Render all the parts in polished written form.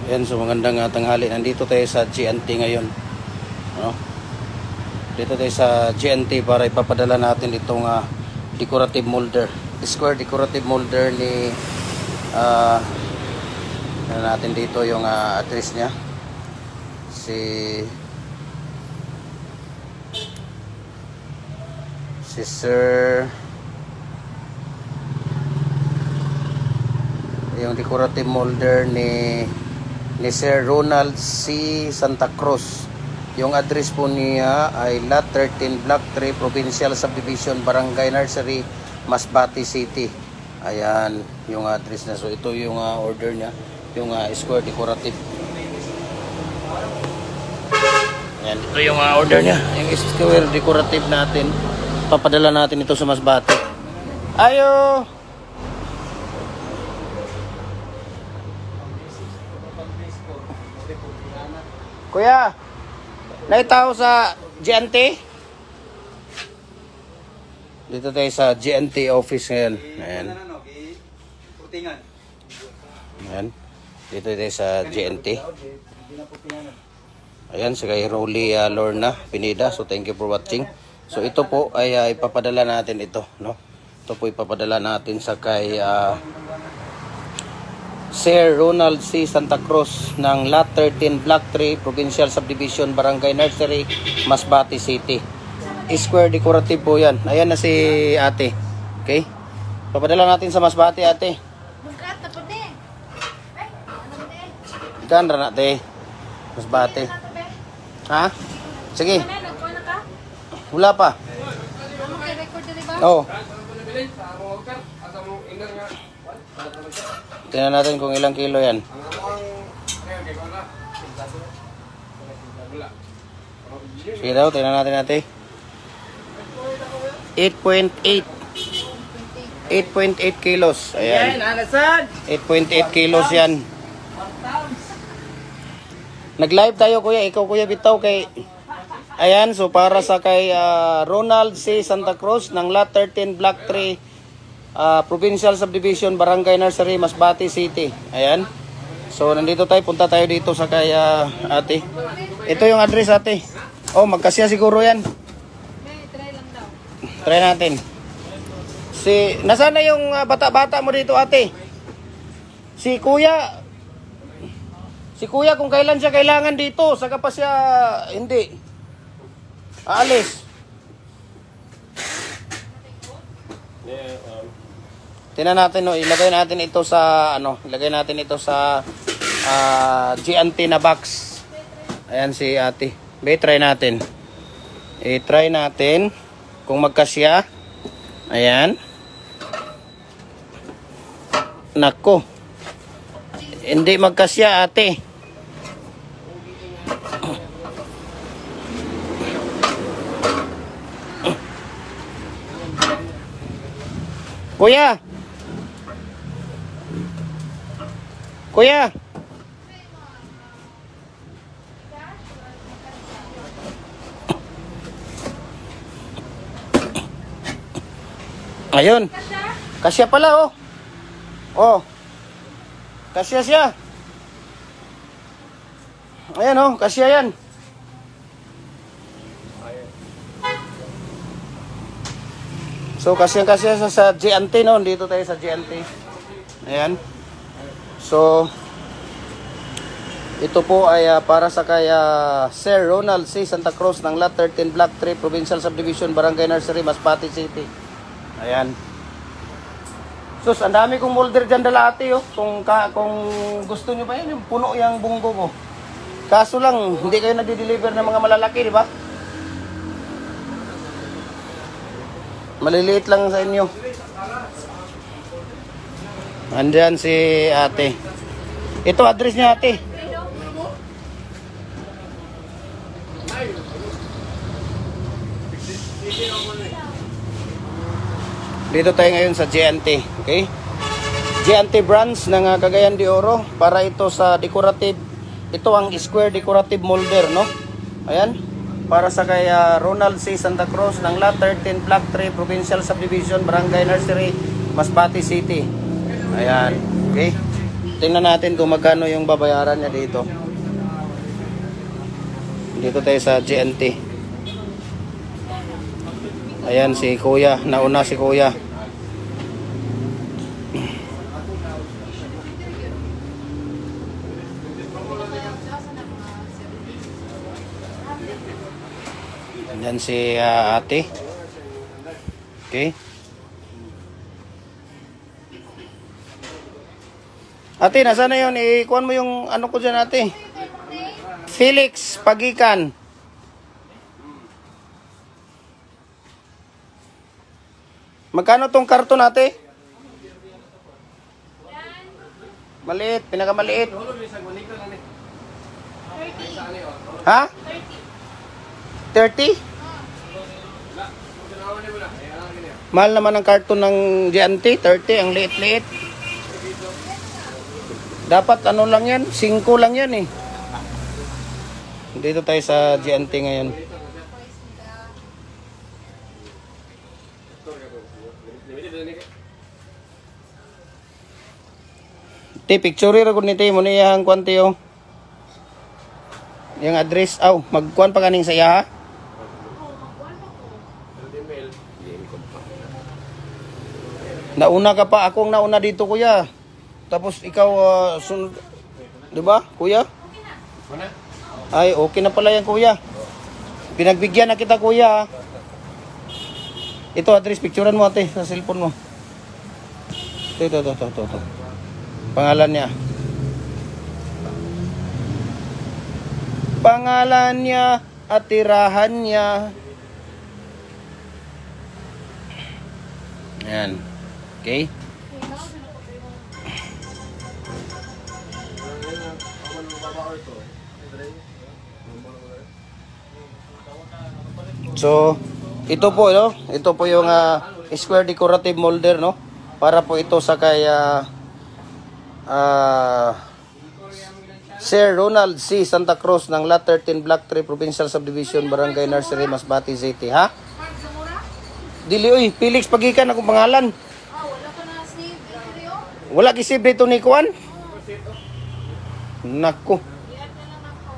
Ayan, so magandang tanghali. Nandito tayo sa GNT ngayon. Ano? Dito tayo sa GNT para ipapadala natin itong decorative molder. Square decorative molder ni natin dito yung address niya. Si Sir, yung decorative molder ni Sir Ronald C. Santa Cruz. Yung address po niya ay Lot 13, Block 3, Provincial Subdivision, Barangay Nursery, Masbate City. Ayan yung address na. So ito yung order niya, yung square decorative. Ayan, ito yung order niya, yung square decorative natin. Papadala natin ito sa Masbate. Ayo! Kuya, naitaw sa GNT? Dito tayo sa GNT office ngayon. Ayan. Ayan. Dito tayo sa GNT. Ayan, si kay Rolly Lorna Pineda. So thank you for watching. So ito po ay ipapadala natin ito, no? Ito po ipapadala natin sa kay Sir Ronald C. Santa Cruz ng Lot 13, Block 3, Provincial Subdivision, Barangay Nursery, Masbate City. Square decorative po yan. Ayan na si ate. Okay? Papadala natin sa Masbate, ate. Ikan na ate. Masbate. Ha? Sige. Wala pa. Oo. Tingnan natin kung ilang kilo yan. Sige daw, tingnan natin natin. 8.8 kilos. Ayan. 8.8 kilos yan. Nag-live tayo kuya. Ikaw kuya bitaw kay... Ayan, so para sa kay Ronald C. Santa Cruz ng Lot 13, Block 3, Provincial Subdivision, Barangay Nursery, Masbate City. Ayan. So nandito tayo, punta tayo dito sa kay ate. Ito yung address ate. Oh, magkasya siguro yan. Try lang daw. Try natin. Nasaan na yung bata-bata mo dito ate? Si kuya kung kailan siya kailangan dito, saka pa siya hindi. Aalis. Tingnan natin, no, ilagay natin ito sa GNT na box. Ayan si ate. Try natin. I-try natin kung magkasya. Ayan. Nako. Hindi magkasya ate. Kuya. Ayun. Kasya pala oh. Oh. Kasya siya. Ayan oh, kasya yan. So kasya sa GNT no, dito tayo sa GNT. Ayan. So ito po ay para sa kay Sir Ronald C. Santa Cruz ng Lot 13, Block 3, Provincial Subdivision, Barangay Nursery, Masbate City. Ayan. Sus, ang dami kong molder dyan dala ate oh. Kung gusto nyo pa yan, yung puno yung bunggo ko. Kaso lang, hindi kayo nagdi-deliver ng mga malalaki, di ba? Maliliit lang sa inyo. Andyan si ate. Ito address niya ate. Dito tayo ngayon sa GNT, okay? GNT branch ng Cagayan de Oro para ito sa decorative. Ito ang square decorative molder, no? Ayan. Para sa kay Ronald C. Santa Cruz ng Lot 13, Block 3, Provincial Subdivision, Barangay Nursery, Masbate City. Ayan, okay? tingnan natin kung magkano yung babayaran niya dito. Dito tayo sa GNT. Ayan si Kuya, nauna si Kuya. Ayan si ate. Okay. Ate, nasaan na yun? Ikuhan mo yung ano ko dyan, ate. Felix Pagikan. Magkano tong karton, ate? Maliit, pinakamaliit. Ha? 30? Mahal naman ang karton ng GNT, 30, ang liit-liit. Dapat ano lang yan, 5 lang yan eh. Dito tayo sa GNT ngayon. Ti, picture ra gud ni ti mo niyang kwan ti oh. Yung address, magkuan pa kaning sa iya ha. Nauna ka pa, akong nauna dito kuya. Tapos ikaw sunod, 'di ba? Kuya? Ay, okay na pala yan kuya. Pinagbigyan na kita kuya. Ito address, picturean mo ate sa cellphone mo. Ito. Pangalan niya. Pangalan niya at tirahan niya. Ayan. Okay. So, ito po, no? Ito po yung square decorative molder, no? Para po ito sa kay Sir Ronald C. Santa Cruz ng Lot 13 Block 3 Provincial Subdivision, Barangay Nursery, Masbate City, ha? Dili, uy, Felix Pagikan akong pangalan. Wala ka na save video? Wala kisib dito ni Kuan? Nako. Iyan na lang ako.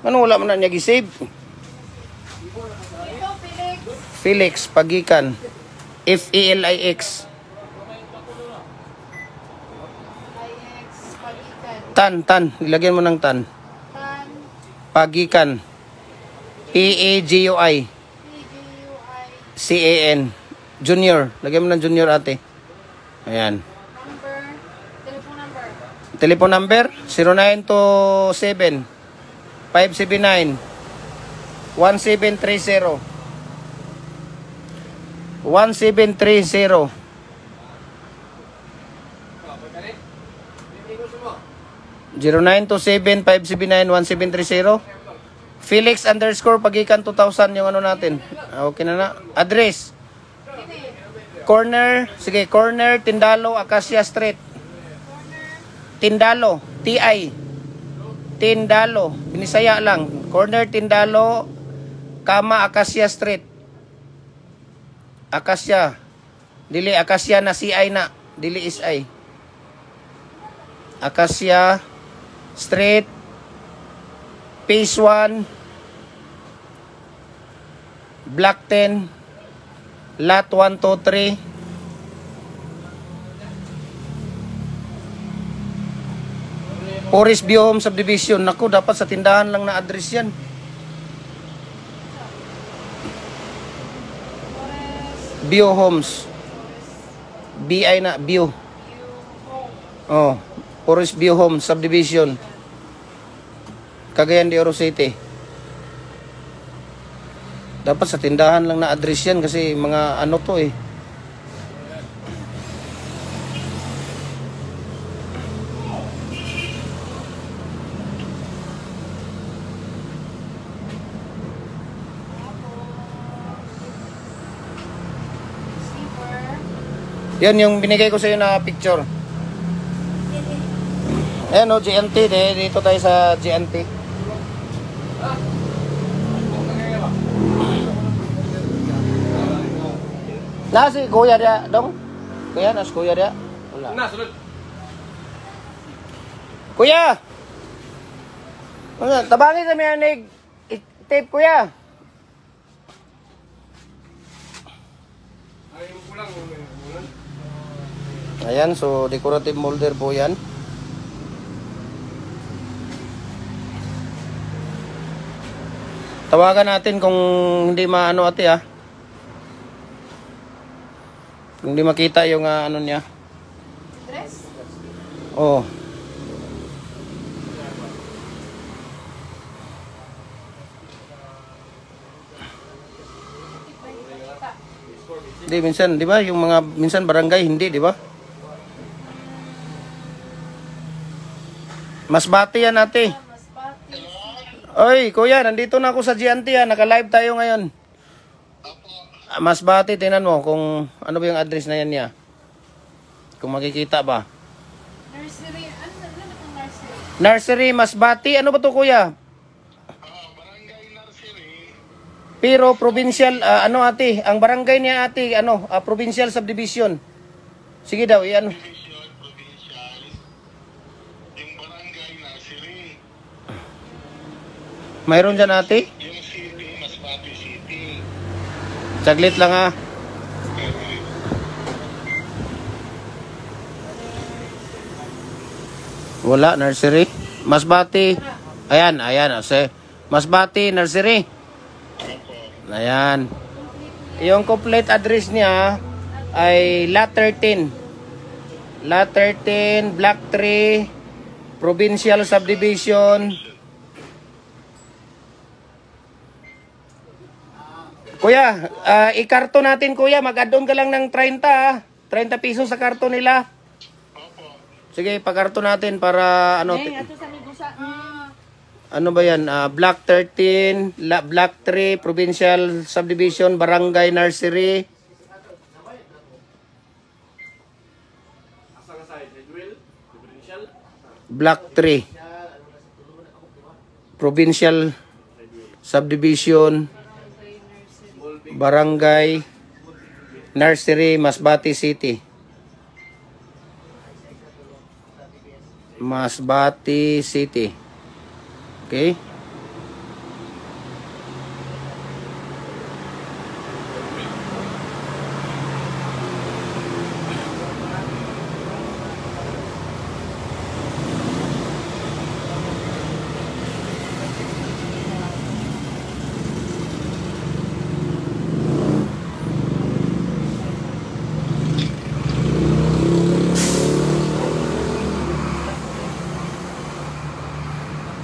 Ano wala man na niya gisave? Ito, Felix. Felix Pagikan. Felix. IX, Pagikan. Tan. Ilagyan mo ng tan. Tan, Pagikan. Paguy. PGUI. CAN. Junior. Lagyan mo ng junior ate. Ayan. Number, telephone number. Telephone number 0927 579 1730. 1730. 0927-579-1730. Felix _ Pagikan 2000 yung ano natin. Okay na. Address. Corner Tindalo, Acacia Street. Tindalo, TI. Tindalo, Binisaya lang. Corner Tindalo, Acacia Street. Acacia. Dili Acacia na CI na. Dili SI. Acacia Street, Phase 1, Block 10, Lot 123. Forest View Home Subdivision. Naku, dapat sa tindahan lang na address yan. View Homes. BI na, View. Oh, Forest View Home Subdivision. Cagayan de Oro City. Dapat sa tindahan lang na address yan kasi mga ano to eh. Yan yung binigay ko sa iyo na picture. Ayan o, GNT. Dito tayo sa GNT. Na si Kuya dia dong. Kuya, nas Kuya dia. Wala. Kuya! Ano, tabangin sa mga tape, kuya. Ayan, so decorative molder po yan. Tawagan natin kung hindi maano ate Kung hindi makita yung ano niya. Dress? Oh. Hindi, minsan, di ba? Yung mga, minsan barangay, hindi, di ba? Masbate yan, ate. Masbate. Oy, kuya, nandito na ako sa GNT, naka-live tayo ngayon. Masbate, tingnan mo kung ano ba yung address na yan niya. Kung makikita ba. Nursery. Ano na itong nursery? Nursery, Masbate. Ano ba to, kuya? Barangay Nursery. Pero provincial, ano ate, ang barangay niya ate, provincial subdivision. Sige daw, iyan. Division, Provincial. Yung Barangay Nursery. Mayroon dyan ate? Yung city, Masbate City. Saglit lang ha. Wala, nursery. Masbate. Ayan, Masbate, nursery. Ayan. Yung complete address niya ay Lot 13. Lot 13, Block 3, Provincial Subdivision. Kuya, i-karton natin kuya. Mag-add-on ka lang ng 30 30 pesos sa karton nila. Sige, pag-karton natin para ano. Ato sa may busa. Ano ba yan? Block 13, Block 3, Provincial Subdivision, Barangay Nursery. Block 3, Provincial Subdivision, Barangay Nursery, Masbate City. Masbate City. Okay.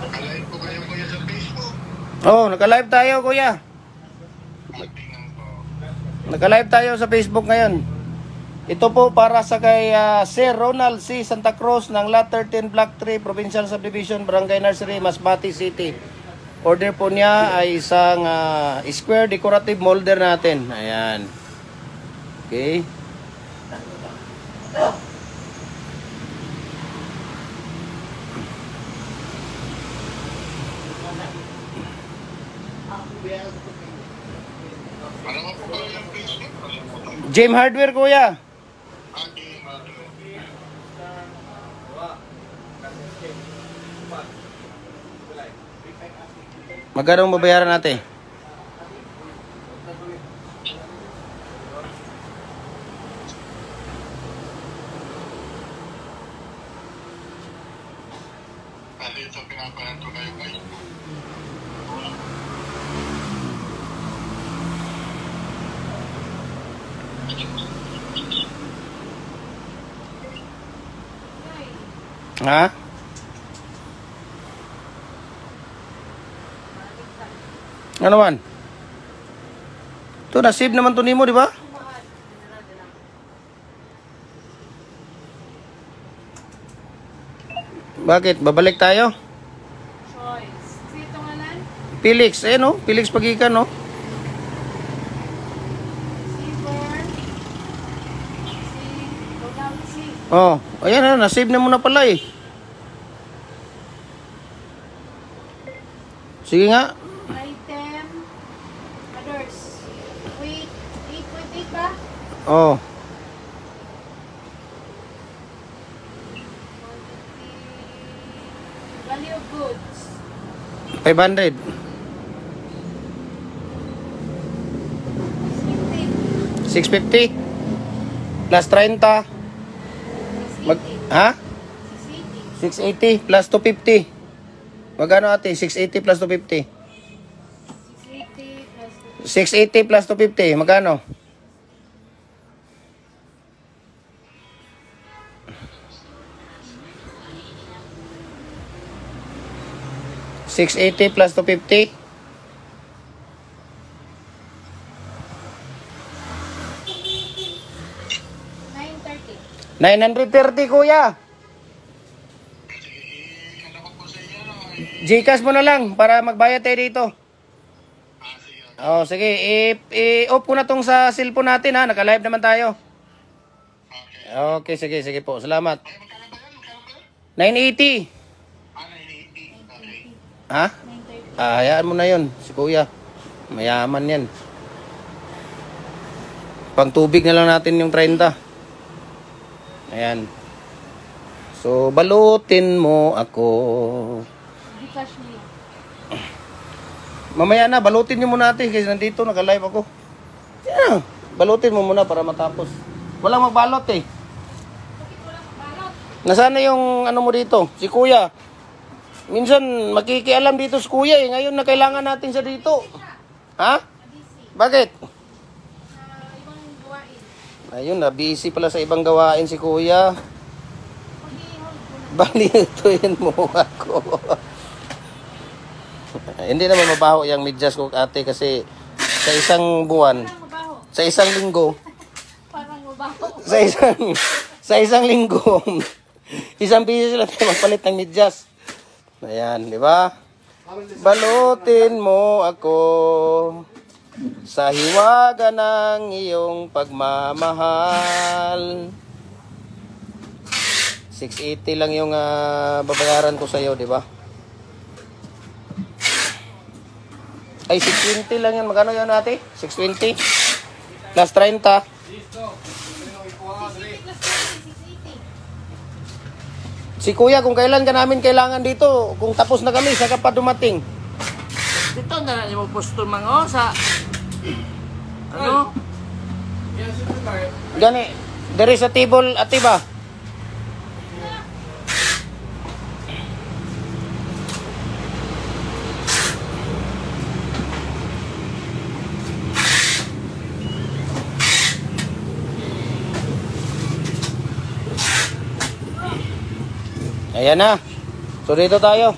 Nakalive ko kayo kuya sa Facebook. Oh, naka-live tayo, kuya. Tingnan ko. Naka-live tayo sa Facebook ngayon. Ito po para sa kay Sir Ronald C. Santa Cruz ng Lot 13, Block 3, Provincial Subdivision, Barangay Nursery, Masbate City. Order po niya ay isang square decorative molder natin. Ayan. Okay. Ano mo po ba yung Facebook? Gem Hardware, kuya. Magkano ang babayaran natin? Kasi ito pinapahan ko kayo guys. Ha? Ano man? Ito, nasave naman to nimo, di ba? Bakit? Babalik tayo? Choice. Sito nga lan? Felix, no? Felix Pagikan, no? C4. C. Oh, ayan, nasave na muna pala eh. Sige nga. Item. Others. Wait. 8.8 ba? Oh. Value of goods. 500. 650. 650 plus 30. 680. Ha? 680. 680 plus 250. Magkano ate? 680 plus 250. 680 plus 680 plus 250. Magkano? $680 plus 250. 930. 930 kuya. Ano ko po sa inyo, no? Gcash mo na lang para magbayad tayo dito. Sige. Oh, sige. I-off ko na tong sa cellphone natin ha. Naka-live naman tayo. Okay. Okay, sige, sige po. Salamat. Ay, magkano ba yan? Magkano ba yan? 980. 980. Okay. Ha? 930. Hayaan mo na yun. Si kuya. Mayaman yan. Pang tubig na lang natin yung 30. Ayan. So, balutin mo ako. Gcash nila. Mamaya na, balutin nyo muna natin kasi nandito, naka-live ako. Yan. Balutin mo muna para matapos. Walang magbalot eh. Bakit walang balot? Nasaan na yung ano mo dito? Si kuya. Minsan makikialam dito si kuya eh. Ngayon na kailangan natin siya dito. Ha? Busy. Bakit? Ibang gawain. Ayun na, busy pala sa ibang gawain si kuya. Pag-i-hold ko na. Balituin mo ako. Hindi naman mabaho yung medyas ko ate kasi sa isang buwan, Parang mabaho. sa isang linggo, Parang mabaho. sa isang linggo, isang piso sila tayo magpalit ng medyas. Ayan, di ba? Balutin mo ako sa hiwaga ng iyong pagmamahal. 680 lang yung babayaran ko sa iyo, di ba? Ay, 620 lang yan. Magkano yan ate? 620? Plus 30. 680. Si kuya, kung kailan ka namin kailangan dito, kung tapos na kami, saka pa dumating. Dito na lang yung pustol mga sa ano? Gani, there is a table, ate ba? Ayan na. So dito tayo.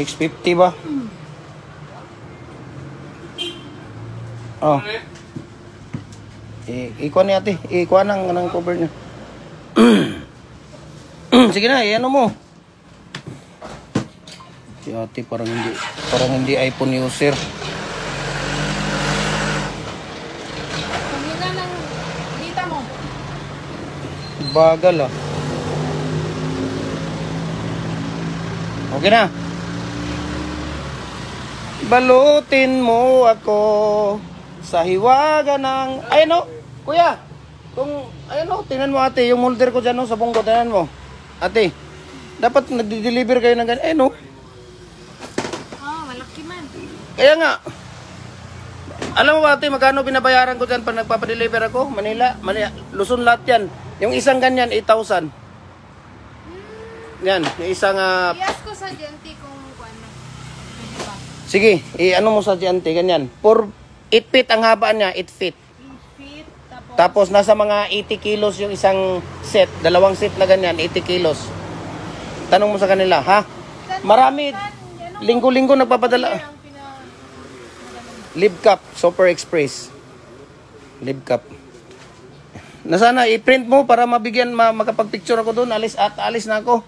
$650 ba? Oh. Ikuha ni ate. Ikuha ng cover niya. Sige na, ano mo. Si ate parang hindi iPhone user. Kanina lang dita mo. Bagal ah. Okay na. Balutin mo ako sa hiwaga ng... Ay no, kuya. Kung, ayun no, tingnan mo ate, yung molder ko dyan no, sa bunggo, tingnan mo. Ate, dapat nagdi-deliver kayo ng ganyan. Ayun no. Malaki man. Kaya nga. Alam mo ba ate, magkano binabayaran ko dyan pag nagpapadeliver ako? Manila, Luzon lahat yan. Yung isang ganyan, 8,000. Yan, yung isang... I-ask ko sa GNT kung ano. Diba? Sige, ano mo sa diante, ganyan. 8 feet ang haba niya, 8 feet. 8 feet. Tapos nasa mga 80 kilos yung isang set, dalawang set na ganyan, 80 kilos. Tanong mo sa kanila, ha? Marami, linggo-linggo nagpapadala. Ang Live Cup, Super Express. Live Cup. Nasana, i-print mo para mabigyan, makapag-picture ako doon. Alis na ako.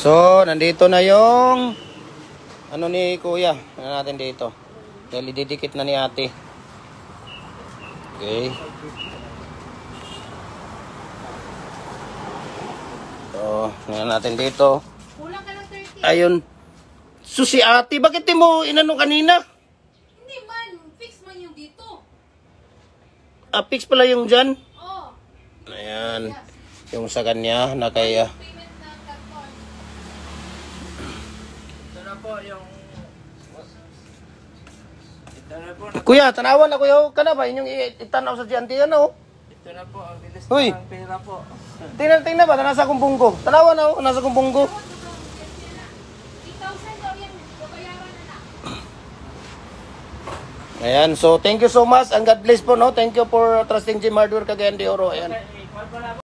So, nandito na yung ano ni kuya. Ano natin dito? Dahil ididikit na ni ate. Okay. So, ngayon natin dito. Kulang ka ng 30. Ayun. So si ate, bakit di mo inano kanina? Hindi man, fix man yung dito. Fix pala yung dyan. Oh, Ayan. Yung sa kanya na kaya. payment ng karton. Ito na po yung... Ito na po. Kuya, tanawan na kuya. Ka na ba? Inyong itanaw sa dyan. Ano? Ito na po. Ang bilis Hoy. ng pera po. Tingnan ba? Nasa kumbunggo. Tanawan na oh. Nasa kumbunggo. 8,000 daw yan. Babayaran na na. Ayan. So, thank you so much. And God bless po, no? Thank you for trusting Jim Hardware Cagayan de Oro. Ayan. Okay,